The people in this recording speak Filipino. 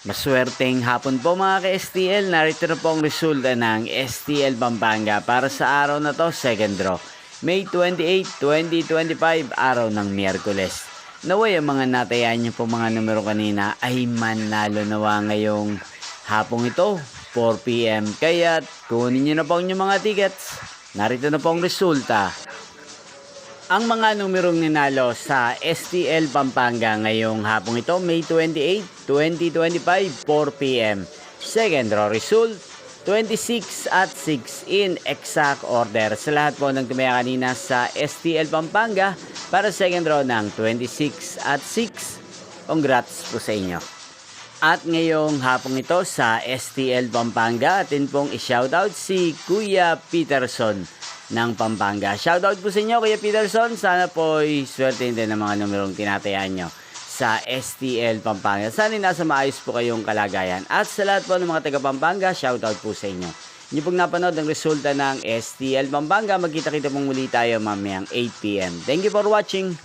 Maswerteng hapon po mga ka-STL. Narito na po ang resulta ng STL Pampanga para sa araw na to, second draw. May 28, 2025, araw ng Miyerkules. Naway ang mga natayan niyo po mga numero kanina ay manalo nawa ngayong hapong ito, 4 PM. Kaya kunin niyo na po ang inyong mga tickets. Narito na po ang resulta. Ang mga numerong ninalo sa STL Pampanga ngayong hapong ito, May 28, 2025, 4 PM. Second draw result, 26 at 6 in exact order. Sa lahat po ng tumaya kanina sa STL Pampanga para second draw ng 26 at 6. Congrats po sa inyo. At ngayong hapong ito sa STL Pampanga, atin pong i-shoutout si Kuya Peterson ng Pampanga. Shoutout po sa inyo, Kuya Peterson. Sana po swerte din ang mga numerong tinatayaan nyo sa STL Pampanga. Sana nasa maayos po kayong kalagayan. At sa lahat po ng mga taga Pampanga, shoutout po sa inyo. Inyo pong napanood ang resulta ng STL Pampanga. Magkita-kita pong muli tayo mamayang 8 PM. Thank you for watching.